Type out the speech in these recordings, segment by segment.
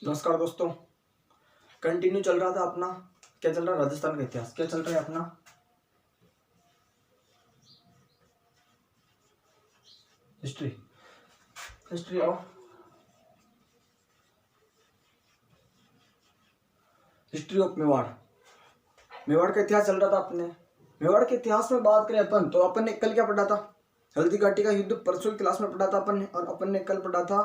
नमस्कार दोस्तों, कंटिन्यू चल रहा था अपना। क्या चल रहा है? राजस्थान का इतिहास। क्या चल रहा है अपना? History. History of Mewar. Mewar का इतिहास चल रहा था अपने। मेवाड़ के इतिहास में बात करें अपन तो अपन ने कल क्या पढ़ा था? हल्दी घाटी का युद्ध परसों की क्लास में पढ़ा था अपन ने। और अपन ने कल पढ़ा था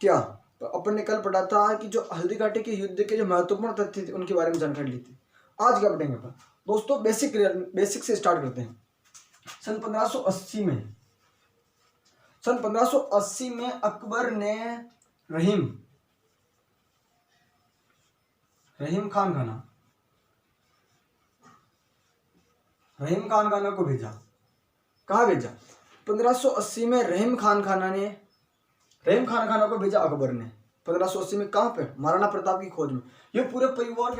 क्या? तो अपन ने कल पढ़ा था कि जो हल्दी घाटी के युद्ध के जो महत्वपूर्ण तथ्य थे उनके बारे में जानकारी ली थी। आज क्या पढ़ेंगे अपन दोस्तों? बेसिक से स्टार्ट करते हैं। सन 1580 में अकबर ने रहीम खान खाना को भेजा। कहाँ भेजा? 1580 में रहीम खान खाना को भेजा अकबर ने। 1580 में कहाँ पे? महाराणा प्रताप की खोज में। ये पूरे परिवार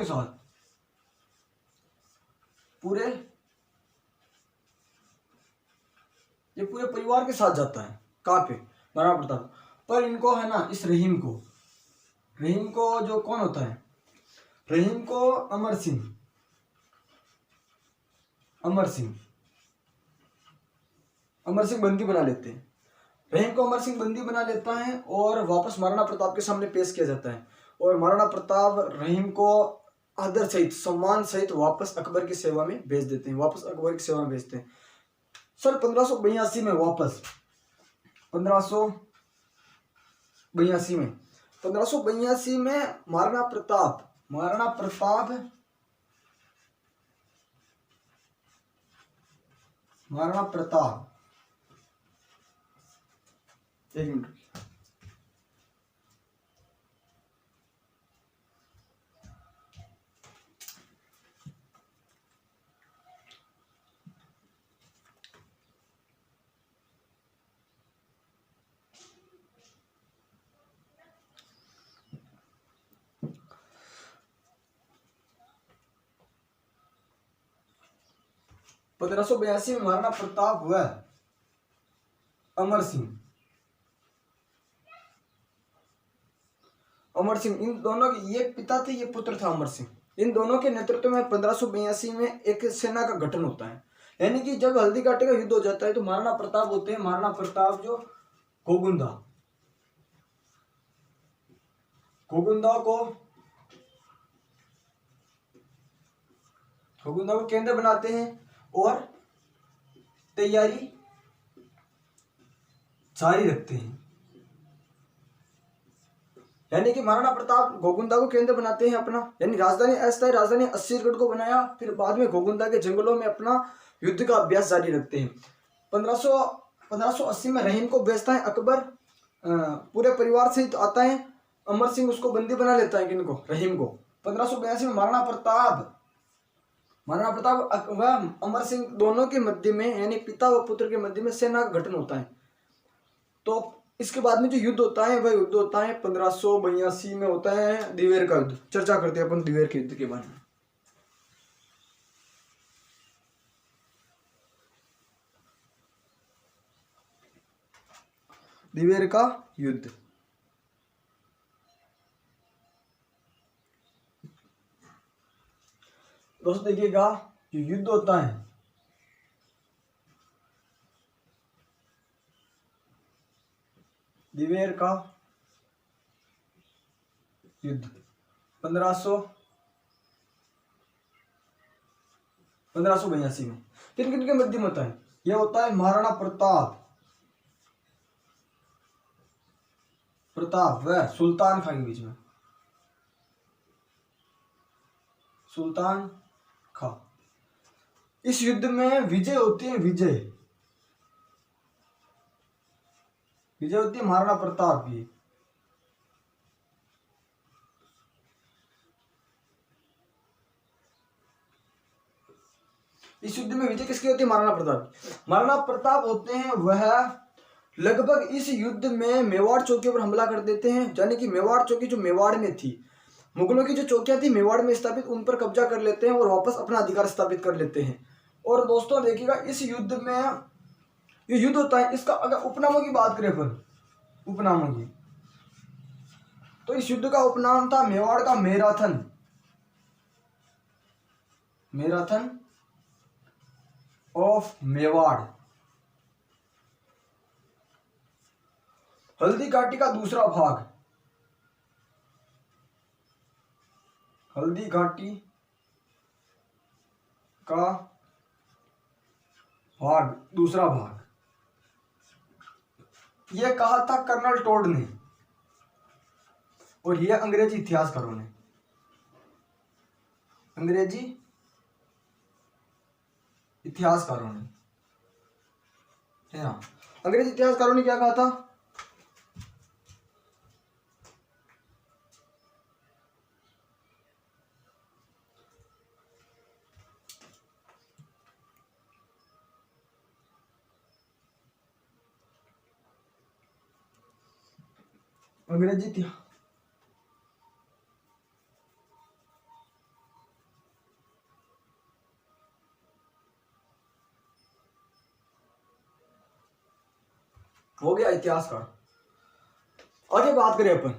के साथ जाता है। कहाँ पे? महाराणा प्रताप। पर इनको है ना, इस रहीम को जो कौन होता है? रहीम को अमर सिंह बंदी बना लेते हैं। रहीम को अमर सिंह बंदी बना लेता है और वापस महाराणा प्रताप के सामने पेश किया जाता है। और महाराणा प्रताप रहीम को आदर सहित, सम्मान सहित वापस अकबर की सेवा में भेज देते हैं। सन 1582 में वापस 1582 में महाराणा प्रताप एक मिनट। 1582 में महाराणा प्रताप व अमर सिंह इन दोनों के, ये पिता थे, ये पुत्र था अमर सिंह। इन दोनों के नेतृत्व में 1582 में एक सेना का गठन होता है। यानी कि जब हल्दी घाटी का युद्ध हो जाता है तो महाराणा प्रताप होते हैं, महाराणा प्रताप जो गोगुंदा को केंद्र बनाते हैं और तैयारी जारी रखते हैं। यानी कि महाराणा प्रताप गोगुंदा को केंद्र बनाते हैं अपना, यानी राजधानी अस्थायी राजधानी अस्सीरगढ़ को बनाया। फिर बाद में गोगुंदा के जंगलों में अपना युद्ध का अभ्यास जारी रखते हैं। 1580 में रहीम को भेजता है अकबर, पूरे परिवार सहित आता है। अमर सिंह उसको बंदी बना लेता है, किनको? रहीम को। 1582 में महाराणा प्रताप व अमर सिंह दोनों के मध्य में, यानी पिता व पुत्र के मध्य में सेना का गठन होता है। तो इसके बाद में जो युद्ध होता है वह युद्ध होता है 1582 में होता है दिवेर का युद्ध। चर्चा करते हैं अपन दिवेर के युद्ध के बारे में। दिवेर का युद्ध दोस्तों देखिएगा, जो युद्ध होता है दिवेर का युद्ध 1582 में किन किन के मध्य में होता है? यह होता है महाराणा प्रताप व सुल्तान खान के बीच में। सुल्तान खां। इस युद्ध में विजय होती है महाराणा प्रताप की। इस युद्ध में विजय किसकी होती है? महाराणा प्रताप होते हैं वह लगभग इस युद्ध में मेवाड़ चौकी पर हमला कर देते हैं। यानी कि मेवाड़ चौकी जो मेवाड़ में थी, मुगलों की जो चौकियां थी मेवाड़ में स्थापित, उन पर कब्जा कर लेते हैं और वापस अपना अधिकार स्थापित कर लेते हैं। और दोस्तों देखिएगा, इस युद्ध में ये युद्ध होता है, इसका अगर उपनामों की बात करें अपन, उपनामों की, तो इस युद्ध का उपनाम था मेवाड़ का marathon, marathon of Mewar. Haldi Ghati का दूसरा भाग, हल्दी घाटी का भाग, दूसरा भाग, यह कहा था कर्नल टोड ने और यह अंग्रेजी इतिहासकारों ने, अंग्रेजी इतिहासकारों ने, है ना। अंग्रेजी इतिहासकारों ने क्या कहा था? अंग्रेजी इतिहास, हो गया इतिहासकार। आगे बात करें अपन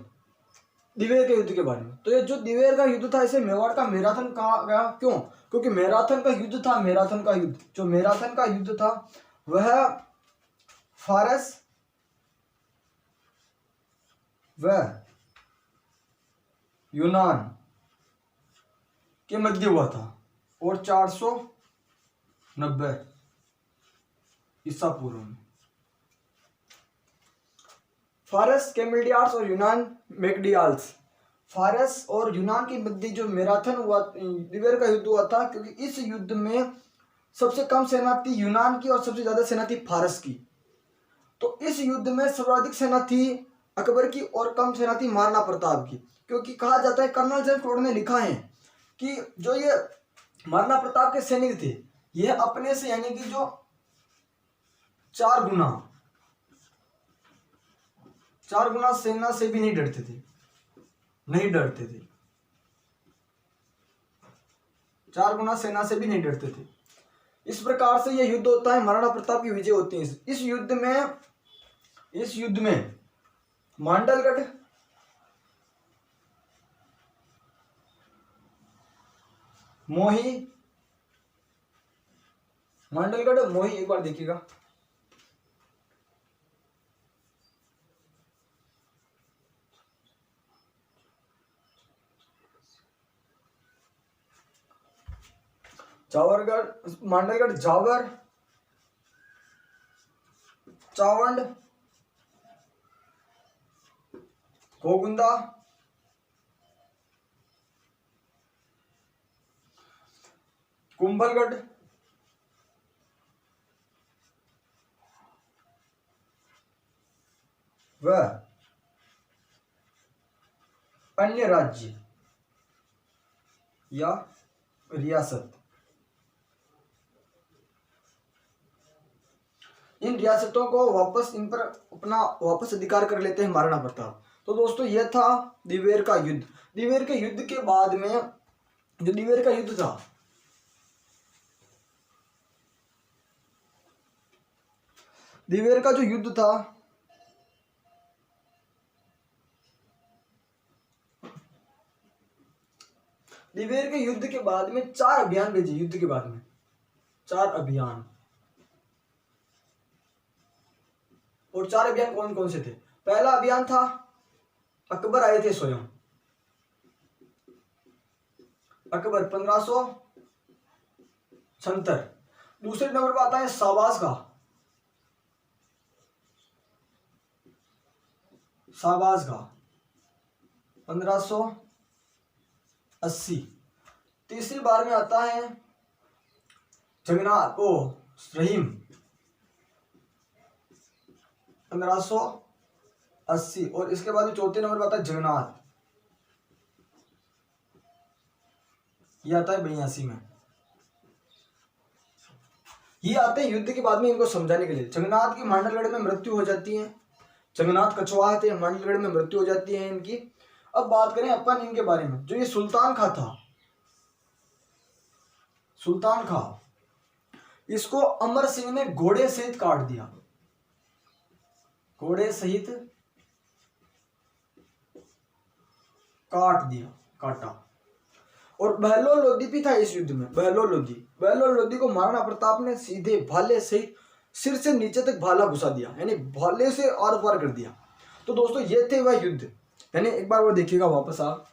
दिवेर के युद्ध के बारे में। तो ये जो दिवेर का युद्ध था इसे मेवाड़ का मैराथन कहा गया, क्यों? क्योंकि मैराथन का युद्ध था, मैराथन का युद्ध, जो मैराथन का युद्ध था वह फारस व यूनान के मध्य हुआ था और 490 ईसा पूर्व में। फारस कैमेल्डियार्स और यूनान मैकडियाल्स, फारस और यूनान के मध्य जो मैराथन हुआ, दिवेर का युद्ध हुआ था, क्योंकि इस युद्ध में सबसे कम सेना थी यूनान की और सबसे ज्यादा सेना थी फारस की। तो इस युद्ध में सर्वाधिक सेना थी अकबर की और कम सेना थी महाराणा प्रताप की, क्योंकि कहा जाता है, कर्नल जेम्स टोड ने लिखा है कि जो ये महाराणा प्रताप के सैनिक थे यह अपने से यानी कि जो 4 गुना सेना से भी नहीं डरते थे, नहीं डरते थे, 4 गुना सेना से भी नहीं डरते थे। इस प्रकार से यह युद्ध होता है, महाराणा प्रताप की विजय होती है। इस युद्ध में मांडलगढ़, मोही, मांडलगढ़ मोही, एक बार देखिएगा, जावरगढ़, मांडलगढ़, जावर, चावंड, गोगुंदा, कुंभलगढ़, व अन्य राज्य या रियासत, इन रियासतों को वापस, इन पर अपना वापस अधिकार कर लेते हैं महाराणा प्रताप। तो दोस्तों यह था दिवेर का युद्ध। दिवेर के युद्ध के बाद में जो दिवेर का युद्ध था, दिवेर का जो युद्ध था दिवेर के युद्ध के बाद में 4 अभियान भेजे, युद्ध के बाद में 4 अभियान, और 4 अभियान कौन कौन से थे? पहला अभियान था अकबर आए थे स्वयं, अकबर 1576। दूसरे नंबर पर आता है शाहबाज का, शाहबाज का 1580। तीसरी बार में आता है जगन्नाथ ओ रहीम 1580, और इसके बाद चौथे नंबर पर आता है जगन्नाथ, ये आता है 82 में। ये आते हैं युद्ध के बाद में इनको समझाने के लिए। जगन्नाथ की मांडलगढ़ में मृत्यु हो जाती है, जगन्नाथ कछवाहा थे, मांडलगढ़ में मृत्यु हो जाती है इनकी। अब बात करें अपन इनके बारे में। जो ये सुल्तान खां था, सुल्तान खां, इसको अमर सिंह ने घोड़े सहित काट दिया, घोड़े सहित काट दिया, काटा। और बहलोल लोधी भी था इस युद्ध में। बहलोल लोधी को महाराणा प्रताप ने सीधे भाले से सिर से नीचे तक भाला घुसा दिया, यानी भाले से आर पार कर दिया। तो दोस्तों ये थे वह युद्ध, यानी एक बार वो देखिएगा वापस आप।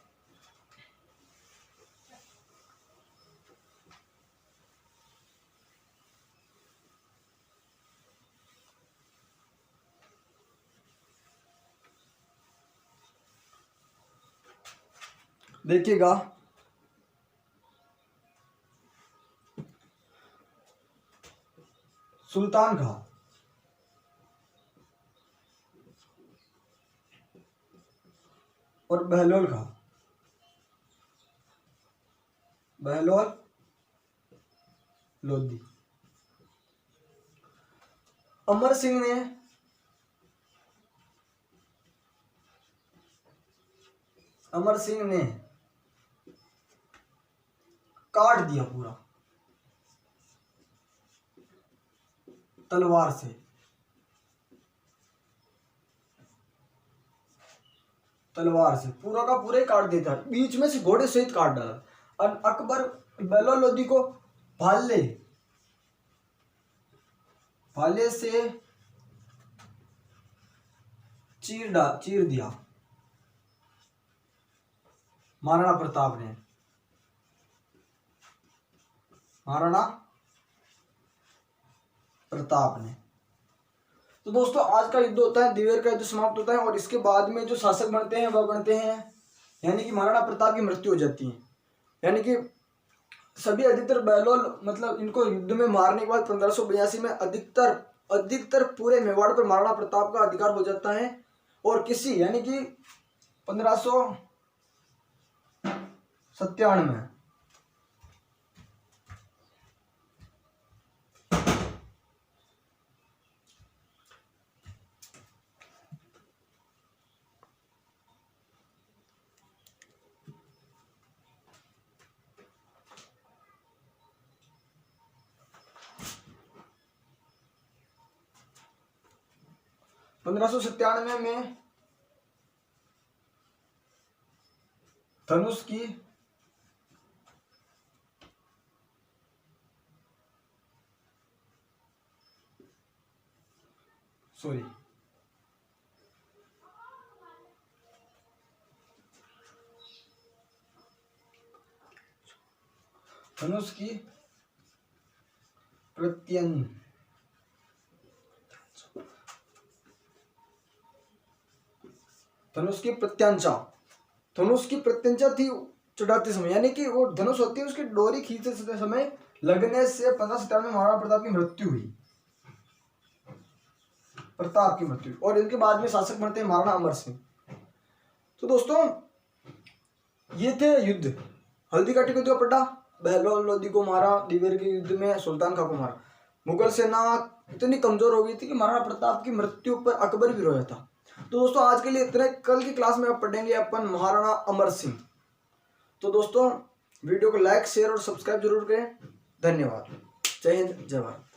देखिएगा सुल्तान खां और बहलोल खां, बहलोल लोधी। अमर सिंह ने काट दिया पूरा तलवार से, पूरा का पूरा ही काट देता, बीच में से घोड़े सहित काट डाला। और अकबर बहलोल लोधी को भाले से चीर दिया महाराणा प्रताप ने। तो दोस्तों आज का युद्ध होता है, दिवेर का युद्ध समाप्त होता है, और इसके बाद में जो शासक बनते हैं वह बनते हैं, यानी कि महाराणा प्रताप की मृत्यु हो जाती है। यानी कि सभी अधिकतर बहलोल मतलब इनको युद्ध में मारने के बाद 1582 में अधिकतर पूरे मेवाड़ पर महाराणा प्रताप का अधिकार हो जाता है। और किसी यानी कि 1597 में 1597 में धनुष की धनुष की प्रत्यंचा थी चढ़ाते समय, यानी कि वो धनुष होती है उसकी डोरी खींचते समय लगने से 1597 में महाराणा प्रताप की मृत्यु हुई, और इनके बाद में शासक बनते हैं महाराणा अमर सिंह। तो दोस्तों ये थे युद्ध। हल्दी घाटी को युद्ध पड़ा, बहलोल लोधी को मारा, दिवेर के युद्ध में सुल्तान खां को मारा। मुगल सेना इतनी कमजोर हो गई थी कि महाराणा प्रताप की मृत्यु पर अकबर भी रोया था। तो दोस्तों आज के लिए इतने, कल की क्लास में आप पढ़ेंगे अपन महाराणा अमर सिंह। तो दोस्तों वीडियो को लाइक शेयर और सब्सक्राइब जरूर करें। धन्यवाद। जय हिंद, जय भारत।